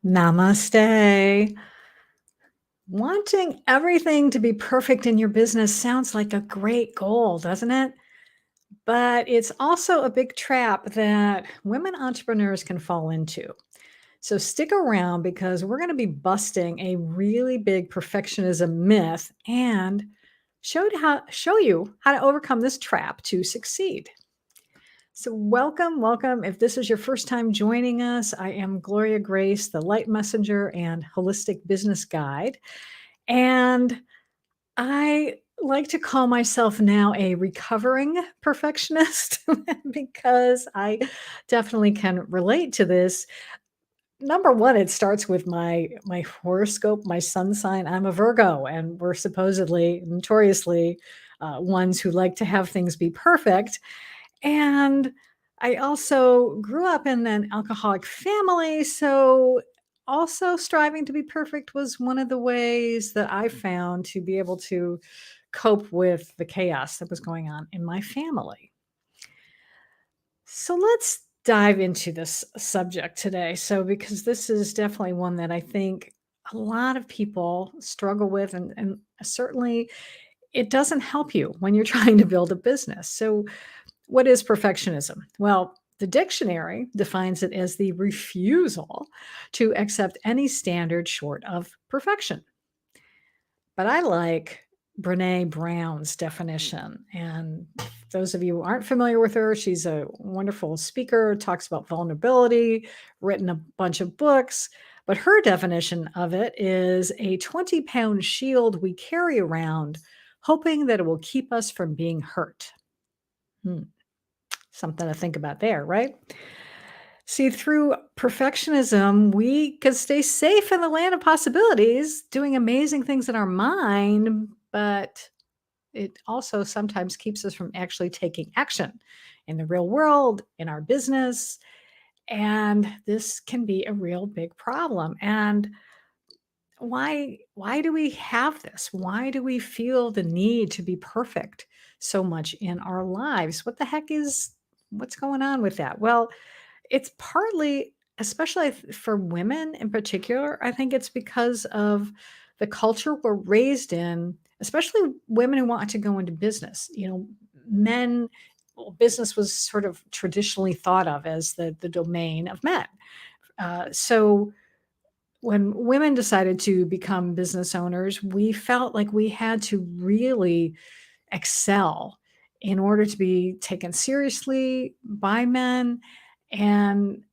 Namaste. Wanting everything to be perfect in your business sounds like a great goal, doesn't it? But it's also a big trap that women entrepreneurs can fall into. So stick around because we're going to be busting a really big perfectionism myth and show you how to overcome this trap to succeed. So welcome, welcome. If this is your first time joining us, I am Gloria Grace, the Light Messenger and Holistic Business Guide. And I like to call myself now a recovering perfectionist because I definitely can relate to this. Number one, it starts with my horoscope, my sun sign. I'm a Virgo, and we're supposedly, notoriously, ones who like to have things be perfect. And I also grew up in an alcoholic family, so also striving to be perfect was one of the ways that I found to be able to cope with the chaos that was going on in my family. So let's dive into this subject today. So, because this is definitely one that I think a lot of people struggle with, and certainly it doesn't help you when you're trying to build a business. So, what is perfectionism? Well, the dictionary defines it as the refusal to accept any standard short of perfection. But I like Brene Brown's definition. And those of you who aren't familiar with her, she's a wonderful speaker, talks about vulnerability, written a bunch of books. But her definition of it is a 20-pound shield we carry around, hoping that it will keep us from being hurt. Something to think about there, right? See, through perfectionism, we can stay safe in the land of possibilities, doing amazing things in our mind, but it also sometimes keeps us from actually taking action in the real world, in our business. And this can be a real big problem. And why do we have this? Why do we feel the need to be perfect so much in our lives? What's going on with that? Well, it's partly, especially for women in particular, I think it's because of the culture we're raised in, especially women who want to go into business. Men, well, business was sort of traditionally thought of as the domain of men. So when women decided to become business owners, we felt like we had to really excel in order to be taken seriously by men. And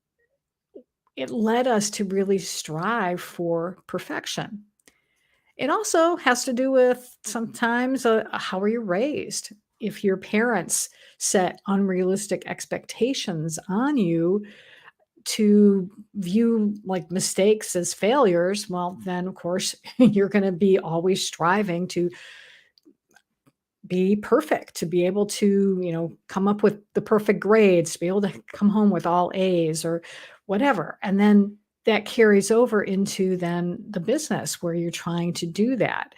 it led us to really strive for perfection. It also has to do with sometimes how are you raised? If your parents set unrealistic expectations on you to view like mistakes as failures, well, then of course you're going to be always striving to be perfect, to be able to, come up with the perfect grades, to be able to come home with all A's or whatever. And then that carries over into then the business where you're trying to do that.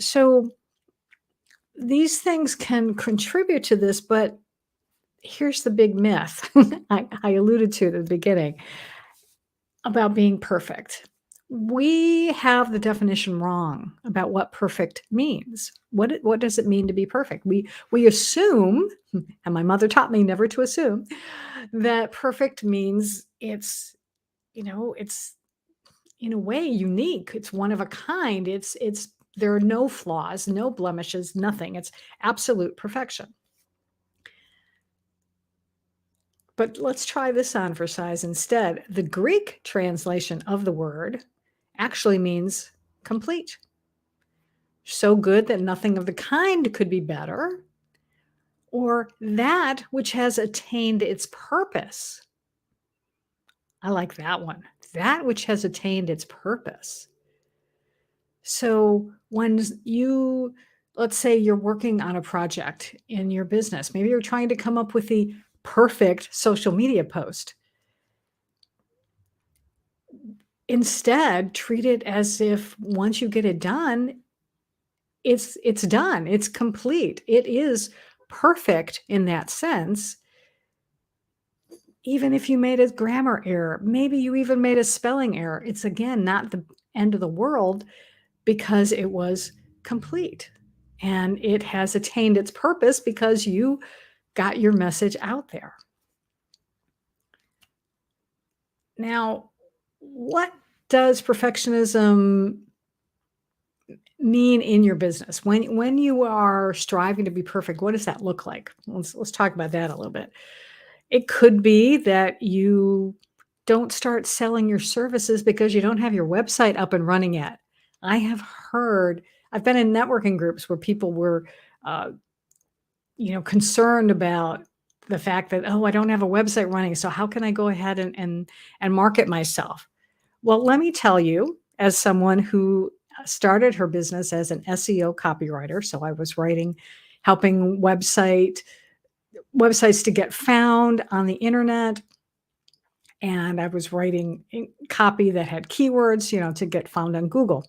So these things can contribute to this, but here's the big myth I alluded to at the beginning about being perfect. We have the definition wrong about what perfect means. What does it mean to be perfect? We assume, and my mother taught me never to assume, that perfect means it's in a way unique. It's one of a kind. It's there are no flaws, no blemishes, nothing. It's absolute perfection. But let's try this on for size instead. The Greek translation of the word actually means complete. So good that nothing of the kind could be better, or that which has attained its purpose. I like that one. That which has attained its purpose. So when let's say you're working on a project in your business, maybe you're trying to come up with the perfect social media post. Instead, treat it as if once you get it done, it's done. It's complete. It is perfect in that sense. Even if you made a grammar error, maybe you even made a spelling error, it's again not the end of the world because it was complete and it has attained its purpose because you got your message out there. Now, what does perfectionism mean in your business? When you are striving to be perfect, what does that look like? Let's talk about that a little bit. It could be that you don't start selling your services because you don't have your website up and running yet. I've been in networking groups where people were, uh, concerned about the fact that, oh, I don't have a website running. So how can I go ahead and market myself? Well, let me tell you, as someone who started her business as an SEO copywriter, so I was helping websites to get found on the internet, and I was writing copy that had keywords, to get found on Google.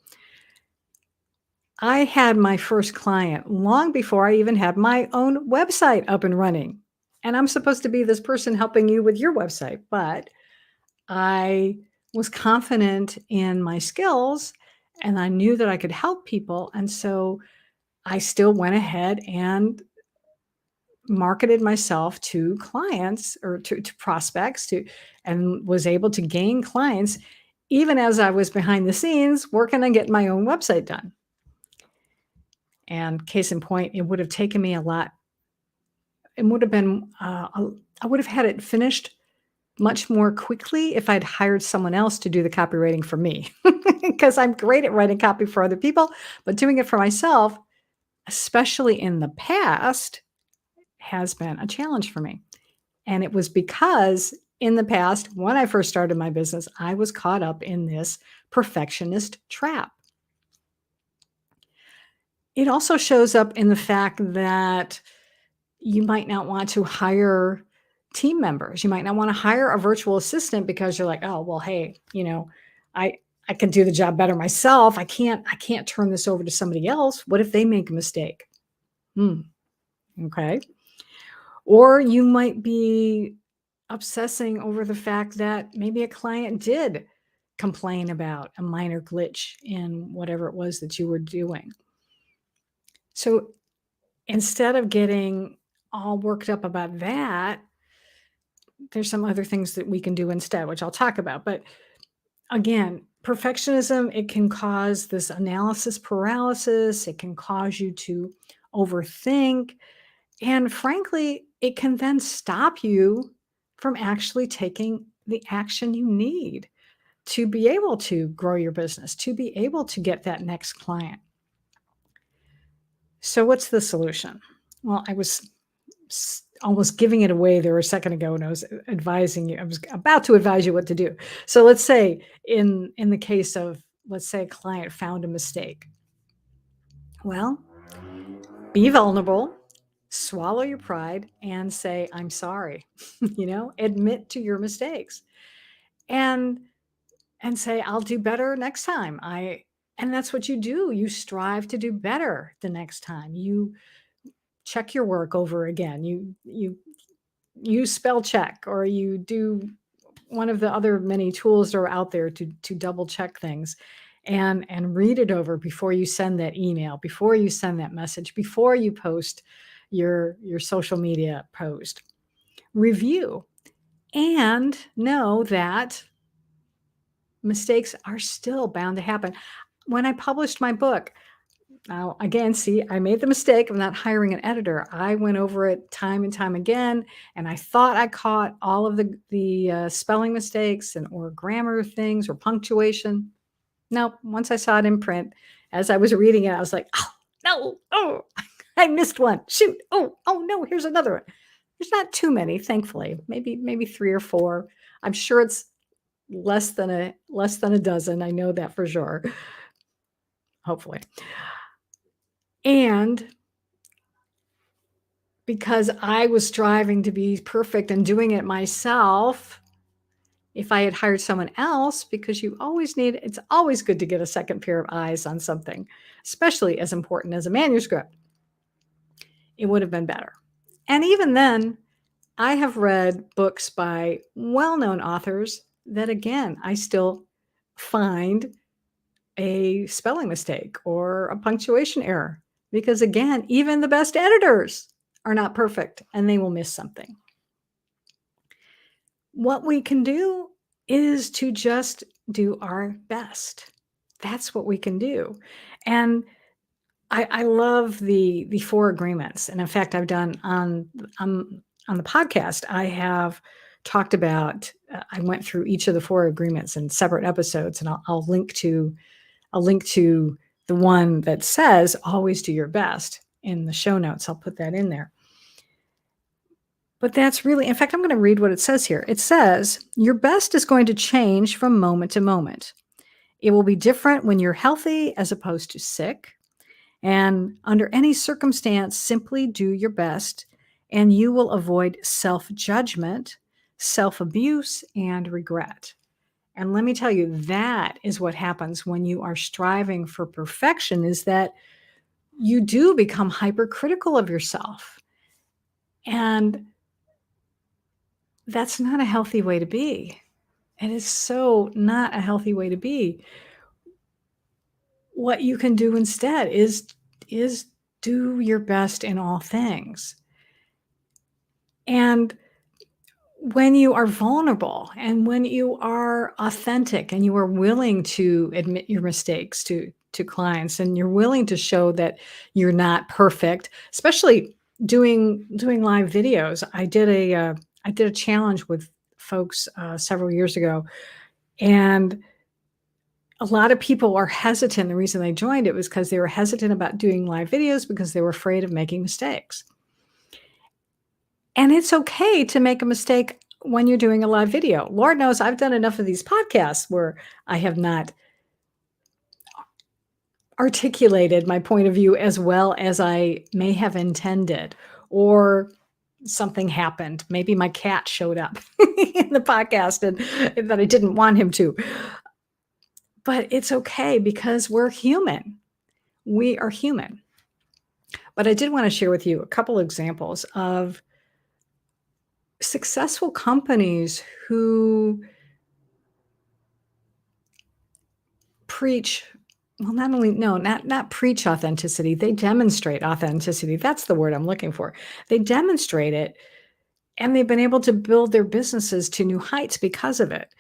I had my first client long before I even had my own website up and running. And I'm supposed to be this person helping you with your website, but I was confident in my skills and I knew that I could help people. And so I still went ahead and marketed myself to clients or to prospects and was able to gain clients even as I was behind the scenes working on getting my own website done. And case in point, it would have taken me a lot. It would have been, I would have had it finished much more quickly if I'd hired someone else to do the copywriting for me, because I'm great at writing copy for other people, but doing it for myself, especially in the past, has been a challenge for me. And it was because in the past, when I first started my business, I was caught up in this perfectionist trap. It also shows up in the fact that you might not want to hire team members. You might not want to hire a virtual assistant because you're like, oh, well, hey, I can do the job better myself. I can't turn this over to somebody else. What if they make a mistake? Okay. Or you might be obsessing over the fact that maybe a client did complain about a minor glitch in whatever it was that you were doing. So instead of getting all worked up about that, there's some other things that we can do instead, which I'll talk about. But again, perfectionism, it can cause this analysis paralysis. It can cause you to overthink. And frankly, it can then stop you from actually taking the action you need to be able to grow your business, to be able to get that next client. So what's the solution? Well, I was almost giving it away there a second ago, and I was advising you. I was about to advise you what to do. So let's say in the case of, let's say a client found a mistake. Well, be vulnerable, swallow your pride, and say, I'm sorry. Admit to your mistakes and say, I'll do better next time. And that's what you do. You strive to do better the next time. You check your work over again. You use spell check, or you do one of the other many tools that are out there to double check things and read it over before you send that email, before you send that message, before you post your social media post. Review and know that mistakes are still bound to happen. When I published my book, now, again, see, I made the mistake of not hiring an editor. I went over it time and time again, and I thought I caught all of the spelling mistakes or grammar things or punctuation. No, once I saw it in print, as I was reading it, I was like, oh, no, oh, I missed one. Shoot, oh, no, here's another one. There's not too many, thankfully, maybe 3 or 4. I'm sure it's less than a dozen. I know that for sure, hopefully. And because I was striving to be perfect and doing it myself, if I had hired someone else, because it's always good to get a second pair of eyes on something, especially as important as a manuscript, it would have been better. And even then, I have read books by well-known authors that, again, I still find a spelling mistake or a punctuation error because, again, even the best editors are not perfect and they will miss something. What we can do is to just do our best. That's what we can do. And I love the 4 agreements. And in fact, I've done on the podcast, I have talked about, I went through each of the 4 agreements in separate episodes, and I'll link to the one that says always do your best in the show notes. I'll put that in there. But that's really, in fact, I'm going to read what it says here. It says, your best is going to change from moment to moment. It will be different when you're healthy as opposed to sick. And under any circumstance, simply do your best, and you will avoid self-judgment, self-abuse, and regret. And let me tell you, that is what happens when you are striving for perfection, is that you do become hypercritical of yourself. And that's not a healthy way to be. It is so not a healthy way to be. What you can do instead is do your best in all things. And when you are vulnerable and when you are authentic and you are willing to admit your mistakes to clients, and you're willing to show that you're not perfect, especially doing live videos. I did a challenge with folks several years ago, and a lot of people are hesitant. The reason they joined it was because they were hesitant about doing live videos because they were afraid of making mistakes. And it's okay to make a mistake when you're doing a live video. Lord knows I've done enough of these podcasts where I have not articulated my point of view as well as I may have intended, or something happened. Maybe my cat showed up in the podcast and that I didn't want him to. But it's okay because we're human. We are human. But I did want to share with you a couple examples of successful companies who preach, well, not preach authenticity. They demonstrate authenticity. That's the word I'm looking for. They demonstrate it, and they've been able to build their businesses to new heights because of it.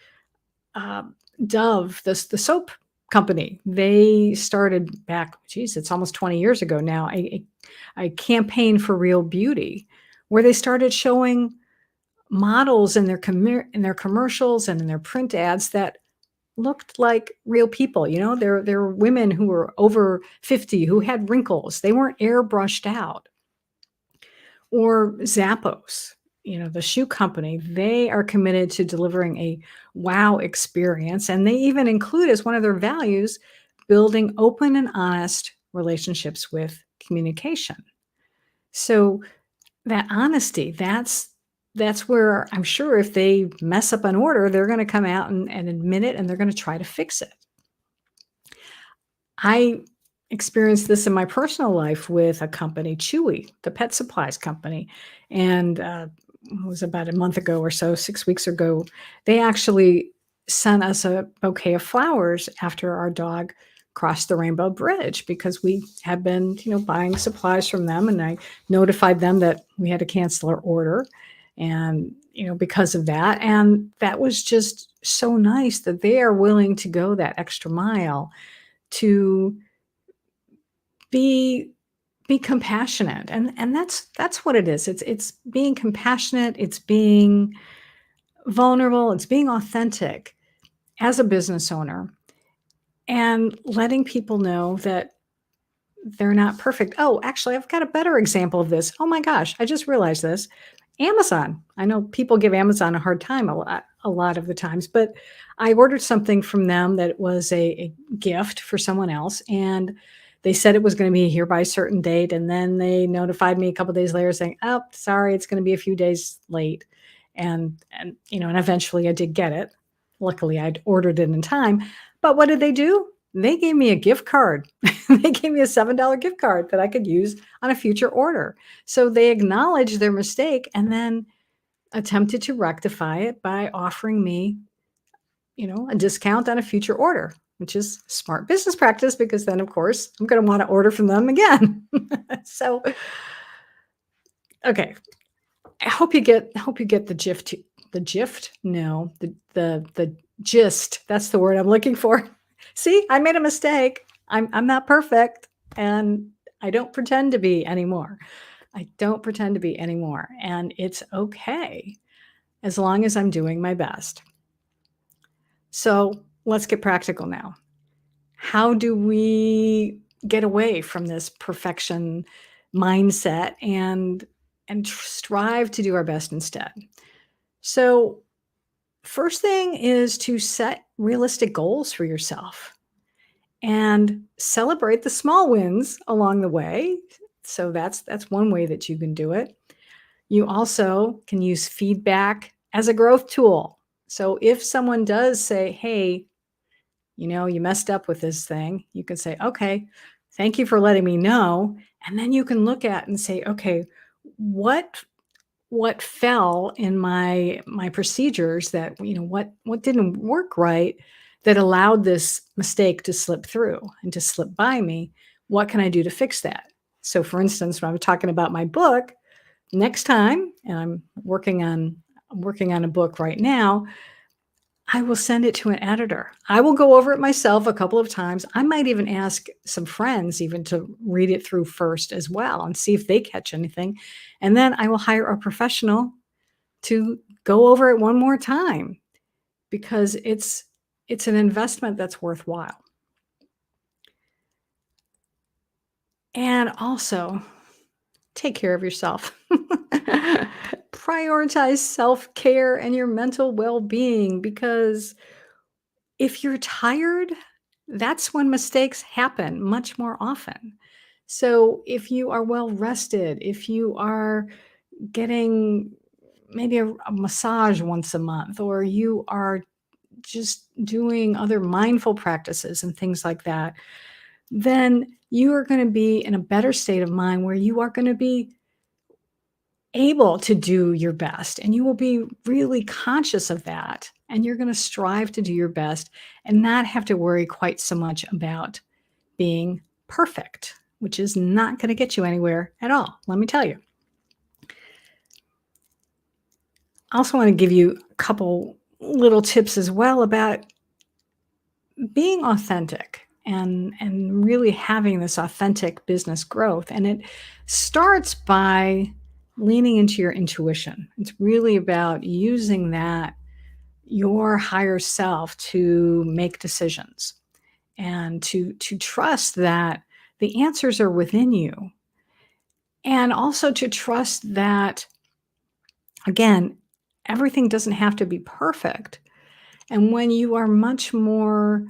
Dove, the soap company, they started back, geez, it's almost 20 years ago now, a campaign for real beauty, where they started showing models in their commercials and in their print ads that looked like real people. You know, there were women who were over 50 who had wrinkles. They weren't airbrushed out. Or Zappos, you know, the shoe company, they are committed to delivering a wow experience. And they even include as one of their values, building open and honest relationships with communication. So that honesty, that's where I'm sure if they mess up an order, they're going to come out and admit it, and they're going to try to fix it. I experienced this in my personal life with a company, 𝗀𝗃, the pet supplies company. And it was about a month ago or so, 6 weeks ago, they actually sent us a bouquet of flowers after our dog crossed the Rainbow Bridge, because we had been, buying supplies from them, and I notified them that we had to cancel our order. And, because of that, and that was just so nice that they are willing to go that extra mile to be compassionate. And that's what it is. It's being compassionate. It's being vulnerable. It's being authentic as a business owner, and letting people know that they're not perfect. Oh, actually, I've got a better example of this. Oh my gosh, I just realized this. Amazon. I know people give Amazon a hard time a lot of the times, but I ordered something from them that was a gift for someone else, and they said it was going to be here by a certain date, and then they notified me a couple of days later saying, "Oh, sorry, it's going to be a few days late." And eventually I did get it. Luckily, I'd ordered it in time. But what did they do? They gave me a gift card. They gave me a $7 gift card that I could use on a future order. So they acknowledged their mistake, and then attempted to rectify it by offering me, a discount on a future order, which is smart business practice because then, of course, I'm going to want to order from them again. So, okay, I hope you get the gist. The gist? No, the gist. That's the word I'm looking for. See, I made a mistake. I'm not perfect, and I don't pretend to be anymore. I don't pretend to be anymore, and it's okay as long as I'm doing my best. So let's get practical now. How do we get away from this perfection mindset and strive to do our best instead? So first thing is to set realistic goals for yourself and celebrate the small wins along the way. So that's one way that you can do it. You also can use feedback as a growth tool. So if someone does say, hey, you messed up with this thing, you can say, okay, thank you for letting me know. And then you can look at and say, okay, what fell in my procedures that, what didn't work right that allowed this mistake to slip through and to slip by me? What can I do to fix that? So for instance, when I'm talking about my book, next time, and I'm working on a book right now, I will send it to an editor. I will go over it myself a couple of times. I might even ask some friends even to read it through first as well and see if they catch anything. And then I will hire a professional to go over it one more time because it's an investment that's worthwhile. And also, take care of yourself. Prioritize self-care and your mental well-being, because if you're tired, that's when mistakes happen much more often. So if you are well rested, if you are getting maybe a massage once a month, or you are just doing other mindful practices and things like that, then you are going to be in a better state of mind where you are going to be able to do your best, and you will be really conscious of that, and you're going to strive to do your best and not have to worry quite so much about being perfect, which is not going to get you anywhere at all, let me tell you. I also want to give you a couple little tips as well about being authentic and really having this authentic business growth. And it starts by leaning into your intuition. It's really about using that, your higher self, to make decisions and to trust that the answers are within you. And also to trust that, again, everything doesn't have to be perfect. And when you are much more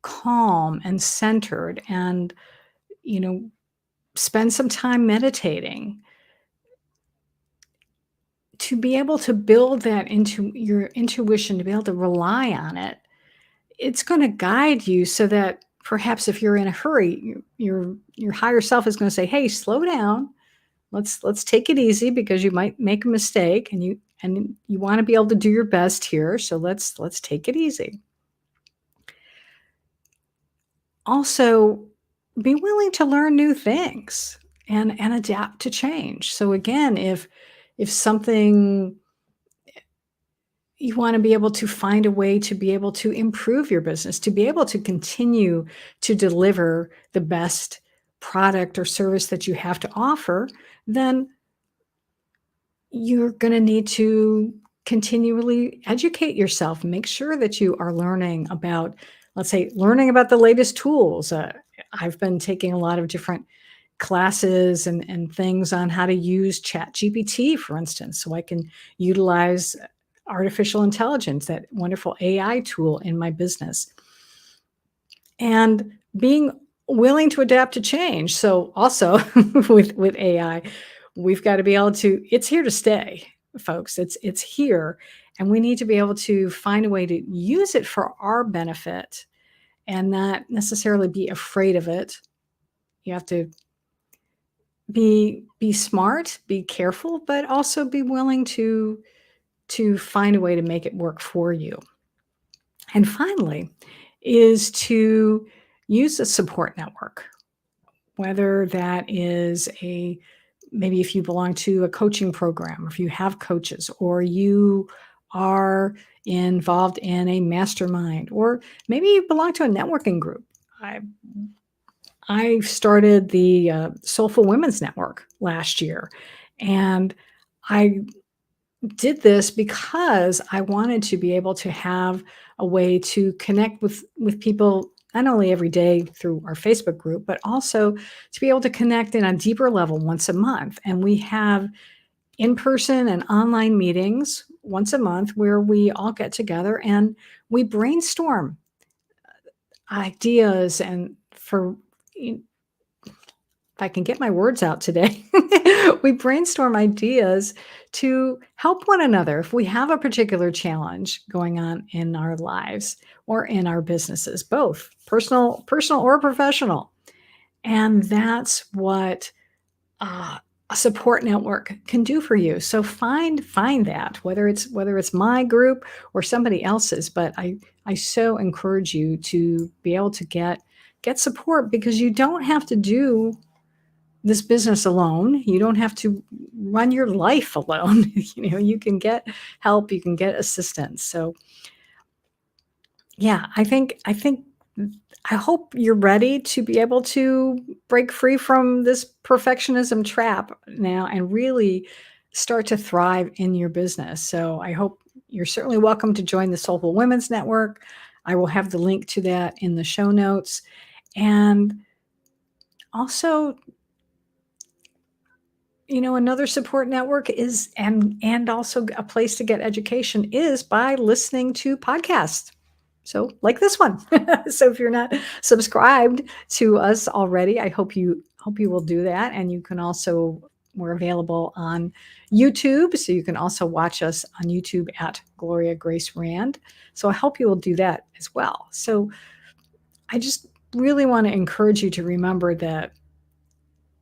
calm and centered and, spend some time meditating, to be able to build that into your intuition, to be able to rely on it, it's going to guide you so that perhaps if you're in a hurry, your higher self is going to say, hey, slow down. Let's take it easy because you might make a mistake and you want to be able to do your best here. So let's take it easy. Also, be willing to learn new things and adapt to change. So again, if something, you want to be able to find a way to be able to improve your business, to be able to continue to deliver the best product or service that you have to offer, then you're going to need to continually educate yourself. Make sure that you are learning about, let's say, learning about the latest tools. I've been taking a lot of different classes and things on how to use ChatGPT, for instance, so I can utilize artificial intelligence, that wonderful AI tool, in my business. And being willing to adapt to change. So also with AI, we've got to be able to, it's here to stay, folks. It's here. And we need to be able to find a way to use it for our benefit and not necessarily be afraid of it. You have to be smart, be careful, but also be willing to to find a way to make it work for you. And finally, is to use a support network, whether that is maybe if you belong to a coaching program, if you have coaches, or you are involved in a mastermind, or maybe you belong to a networking group. I started the Soulful Women's Network last year, and I did this because I wanted to be able to have a way to connect with people, not only every day through our Facebook group, but also to be able to connect in a deeper level once a month. And we have in-person and online meetings once a month where we all get together and we brainstorm ideas. And if I can get my words out today, we brainstorm ideas to help one another if we have a particular challenge going on in our lives or in our businesses, both personal or professional. And that's what a support network can do for you. So find that, whether it's my group or somebody else's. But I so encourage you to be able to get support, because you don't have to do this business alone. You don't have to run your life alone. You can get help, you can get assistance. So yeah, I hope you're ready to be able to break free from this perfectionism trap now and really start to thrive in your business. So I hope you're certainly welcome to join the Soulful Women's Network. I will have the link to that in the show notes. And also, another support network is, and also a place to get education is by listening to podcasts. So like this one. So if you're not subscribed to us already, I hope you will do that. And you can also, we're available on YouTube. So you can also watch us on YouTube at Gloria Grace Rand. So I hope you will do that as well. So I just really want to encourage you to remember that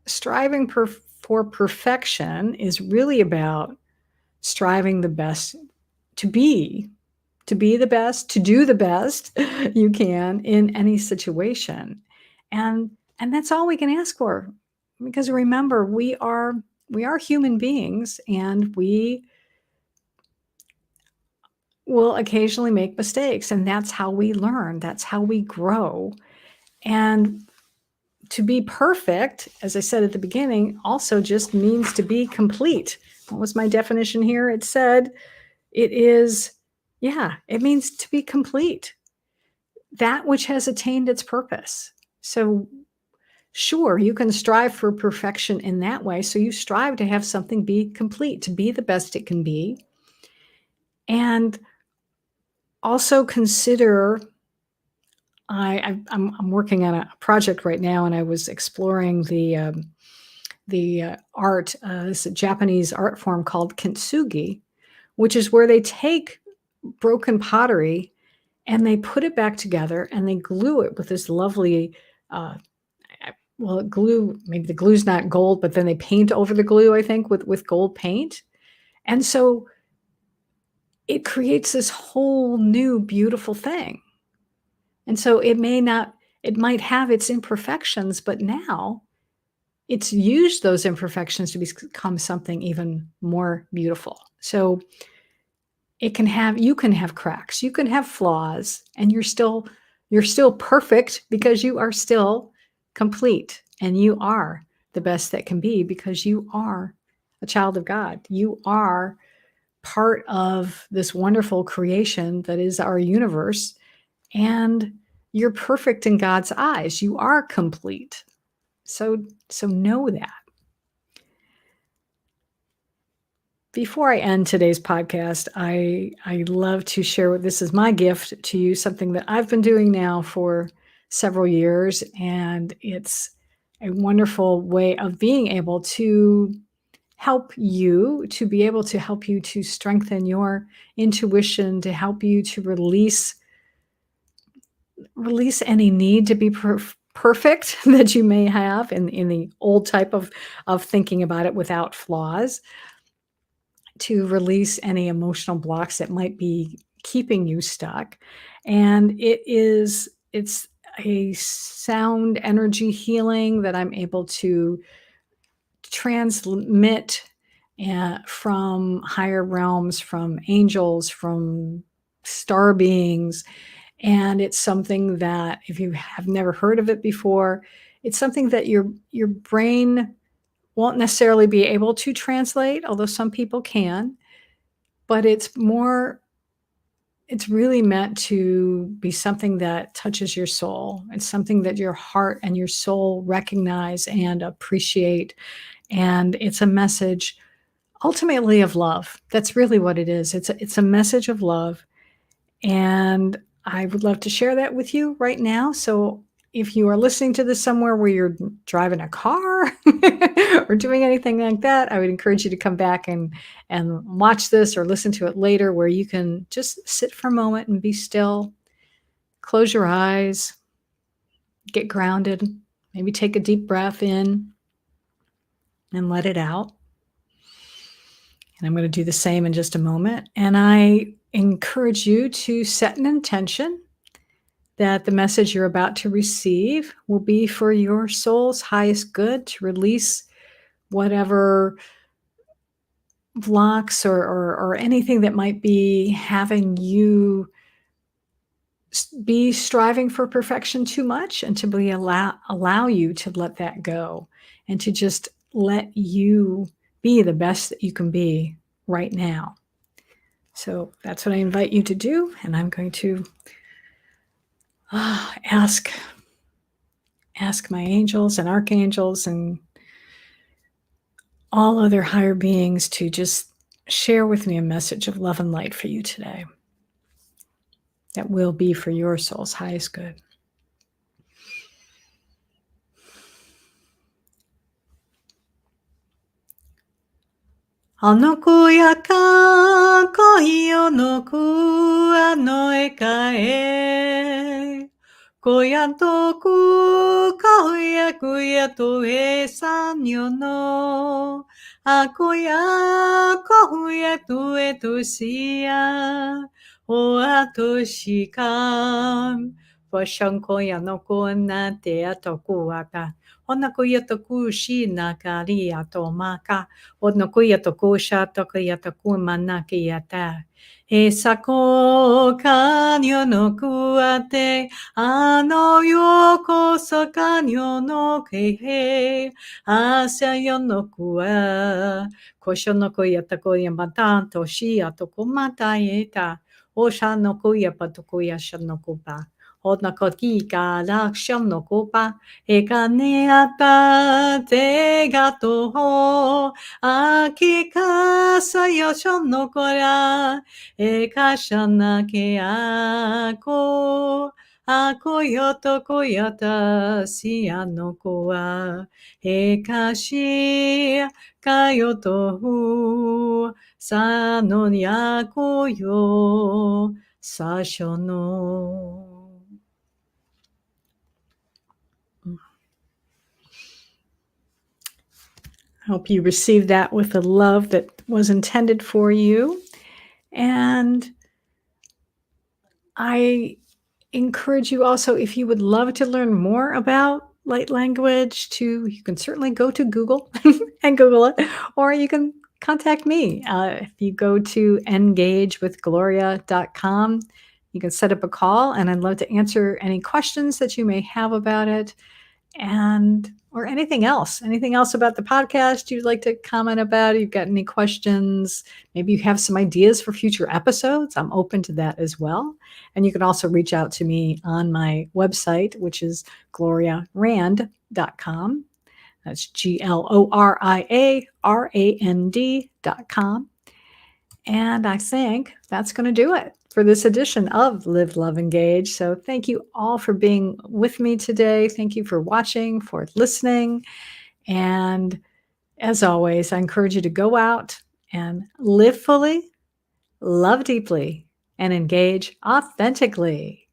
striving for perfection is really about striving the best to be the best, to do the best you can in any situation. And that's all we can ask for. Because remember, we are human beings, and we will occasionally make mistakes, and that's how we learn, that's how we grow. And to be perfect, as I said at the beginning, also just means to be complete. What was my definition here? It said it means to be complete, that which has attained its purpose. So sure, you can strive for perfection in that way. So you strive to have something be complete, to be the best it can be. And also consider, I'm working on a project right now, and I was exploring the art, this Japanese art form called kintsugi, which is where they take broken pottery and they put it back together and they glue it with this lovely, glue, maybe the glue's not gold, but then they paint over the glue, I think, with gold paint. And so it creates this whole new beautiful thing. And so it might have its imperfections, but now it's used those imperfections to become something even more beautiful. So you can have cracks, you can have flaws, and you're still perfect, because you are still complete, and you are the best that can be, because you are a child of God. You are part of this wonderful creation that is our universe, and you're perfect in God's eyes. You are complete. So know that. Before I end today's podcast, I love to share, this is my gift to you, something that I've been doing now for several years, and it's a wonderful way of being able to help you, to be able to help you to strengthen your intuition, to help you to release any need to be perfect that you may have in the old type of thinking about it without flaws, to release any emotional blocks that might be keeping you stuck. And it's a sound energy healing that I'm able to transmit from higher realms, from angels, from star beings. And it's something that, if you have never heard of it before, it's something that your brain won't necessarily be able to translate, although some people can. But it's really meant to be something that touches your soul. It's something that your heart and your soul recognize and appreciate. And it's a message ultimately of love. That's really what it is. It's a message of love. And I would love to share that with you right now. So if you are listening to this somewhere where you're driving a car or doing anything like that, I would encourage you to come back and watch this or listen to it later, where you can just sit for a moment and be still, close your eyes, get grounded, maybe take a deep breath in and let it out. And I'm going to do the same in just a moment. And I encourage you to set an intention that the message you're about to receive will be for your soul's highest good, to release whatever blocks or anything that might be having you be striving for perfection too much, and to allow you to let that go and to just let you be the best that you can be right now. So that's what I invite you to do. And I'm going to ask my angels and archangels and all other higher beings to just share with me a message of love and light for you today that will be for your soul's highest good. I hope you received that with the love that was intended for you. And I encourage you also, if you would love to learn more about light language, you can certainly go to Google and Google it, or you can contact me. If you go to engagewithgloria.com, you can set up a call, and I'd love to answer any questions that you may have about it, or anything else about the podcast you'd like to comment about. You've got any questions? Maybe you have some ideas for future episodes. I'm open to that as well. And you can also reach out to me on my website, which is gloriarand.com. That's GLORIARAND.com. And I think that's going to do it for this edition of Live, Love, Engage. So thank you all for being with me today. Thank you for watching, for listening. And as always, I encourage you to go out and live fully, love deeply, and engage authentically.